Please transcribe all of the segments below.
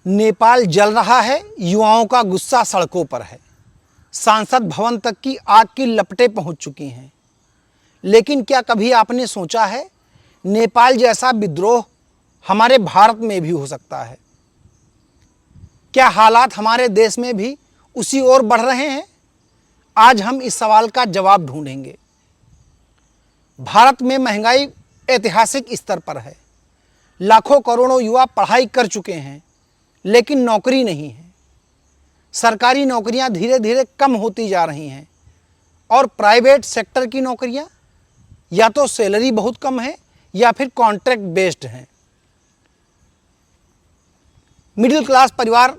नेपाल जल रहा है, युवाओं का गुस्सा सड़कों पर है। सांसद भवन तक की आग की लपटें पहुंच चुकी हैं। लेकिन क्या कभी आपने सोचा है, नेपाल जैसा विद्रोह हमारे भारत में भी हो सकता है? क्या हालात हमारे देश में भी उसी ओर बढ़ रहे हैं? आज हम इस सवाल का जवाब ढूंढेंगे। भारत में महंगाई ऐतिहासिक स्तर पर है। लाखों करोड़ों युवा पढ़ाई कर चुके हैं, लेकिन नौकरी नहीं है। सरकारी नौकरियां धीरे धीरे कम होती जा रही हैं और प्राइवेट सेक्टर की नौकरियां या तो सैलरी बहुत कम है या फिर कॉन्ट्रैक्ट बेस्ड हैं। मिडिल क्लास परिवार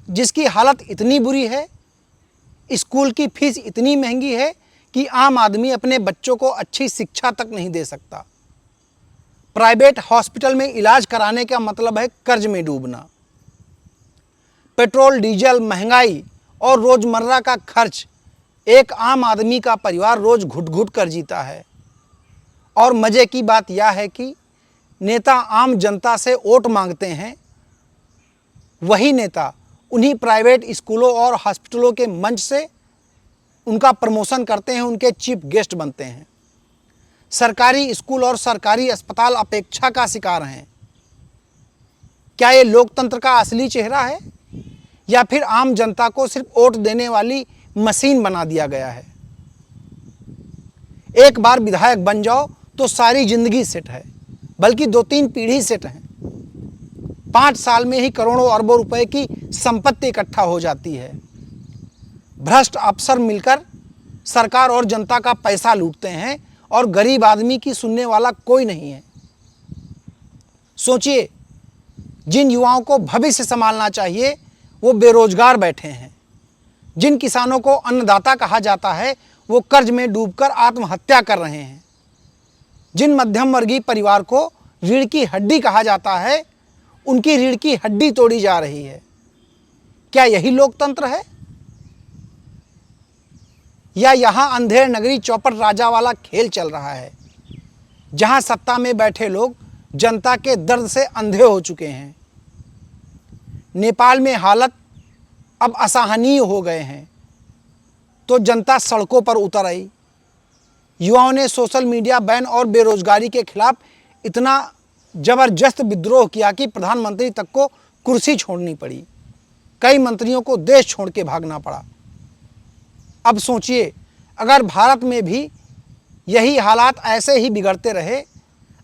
जिसकी हालत इतनी बुरी है, स्कूल की फीस इतनी महंगी है कि आम आदमी अपने बच्चों को अच्छी शिक्षा तक नहीं दे सकता। प्राइवेट हॉस्पिटल में इलाज कराने का मतलब है कर्ज में डूबना। पेट्रोल डीजल महंगाई और रोज़मर्रा का खर्च एक आम आदमी का परिवार रोज़ घुट घुट कर जीता है। और मज़े की बात यह है कि नेता आम जनता से वोट मांगते हैं, वही नेता उन्हीं प्राइवेट स्कूलों और हॉस्पिटलों के मंच से उनका प्रमोशन करते हैं, उनके चीफ गेस्ट बनते हैं। सरकारी स्कूल और सरकारी अस्पताल अपेक्षा का शिकार हैं। क्या ये लोकतंत्र का असली चेहरा है या फिर आम जनता को सिर्फ वोट देने वाली मशीन बना दिया गया है? एक बार विधायक बन जाओ तो सारी जिंदगी सेट है, बल्कि 2-3 पीढ़ी सेट है। 5 साल में ही करोड़ों अरबों रुपए की संपत्ति इकट्ठा हो जाती है। भ्रष्ट अफसर मिलकर सरकार और जनता का पैसा लूटते हैं और गरीब आदमी की सुनने वाला कोई नहीं है। सोचिए, जिन युवाओं को भविष्य संभालना चाहिए वो बेरोजगार बैठे हैं। जिन किसानों को अन्नदाता कहा जाता है वो कर्ज में डूबकर आत्महत्या कर रहे हैं। जिन मध्यम वर्गीय परिवार को रीढ़ की हड्डी कहा जाता है, उनकी रीढ़ की हड्डी तोड़ी जा रही है। क्या यही लोकतंत्र है या यहाँ अंधेर नगरी चौपट राजा वाला खेल चल रहा है, जहाँ सत्ता में बैठे लोग जनता के दर्द से अंधे हो चुके हैं? नेपाल में हालत अब असहनीय हो गए हैं तो जनता सड़कों पर उतर आई। युवाओं ने सोशल मीडिया बैन और बेरोजगारी के खिलाफ इतना जबरदस्त विद्रोह किया कि प्रधानमंत्री तक को कुर्सी छोड़नी पड़ी। कई मंत्रियों को देश छोड़ के भागना पड़ा। अब सोचिए, अगर भारत में भी यही हालात ऐसे ही बिगड़ते रहे,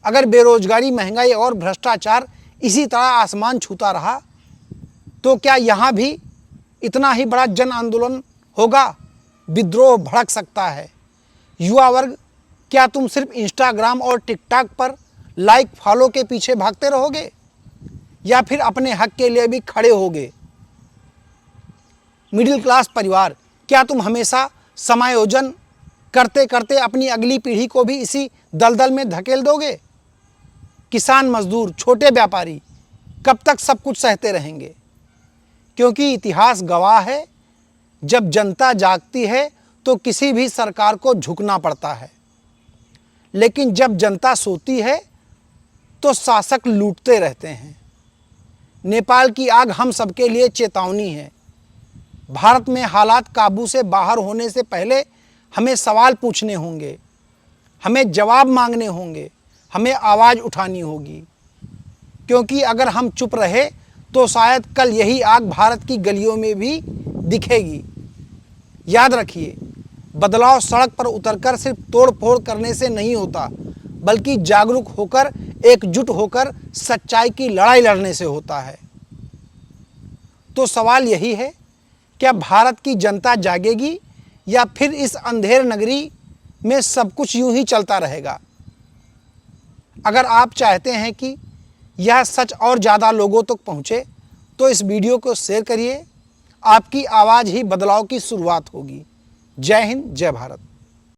अगर बेरोजगारी, महंगाई और भ्रष्टाचार इसी तरह आसमान छूता रहा, तो क्या यहाँ भी इतना ही बड़ा जन आंदोलन होगा? विद्रोह भड़क सकता है। युवा वर्ग, क्या तुम सिर्फ इंस्टाग्राम और टिकटॉक पर लाइक फॉलो के पीछे भागते रहोगे या फिर अपने हक के लिए भी खड़े होगे? मिडिल क्लास परिवार, क्या तुम हमेशा समायोजन करते करते अपनी अगली पीढ़ी को भी इसी दलदल में धकेल दोगे? किसान, मजदूर, छोटे व्यापारी कब तक सब कुछ सहते रहेंगे? क्योंकि इतिहास गवाह है, जब जनता जागती है तो किसी भी सरकार को झुकना पड़ता है, लेकिन जब जनता सोती है तो शासक लूटते रहते हैं। नेपाल की आग हम सबके लिए चेतावनी है। भारत में हालात काबू से बाहर होने से पहले हमें सवाल पूछने होंगे, हमें जवाब मांगने होंगे, हमें आवाज़ उठानी होगी। क्योंकि अगर हम चुप रहे तो शायद कल यही आग भारत की गलियों में भी दिखेगी। याद रखिए, बदलाव सड़क पर उतरकर सिर्फ तोड़ फोड़ करने से नहीं होता, बल्कि जागरूक होकर, एकजुट होकर सच्चाई की लड़ाई लड़ने से होता है। तो सवाल यही है, क्या भारत की जनता जागेगी या फिर इस अंधेर नगरी में सब कुछ यूं ही चलता रहेगा? अगर आप चाहते हैं कि यह सच और ज़्यादा लोगों तक पहुँचे तो इस वीडियो को शेयर करिए। आपकी आवाज़ ही बदलाव की शुरुआत होगी। जय हिंद, जय भारत।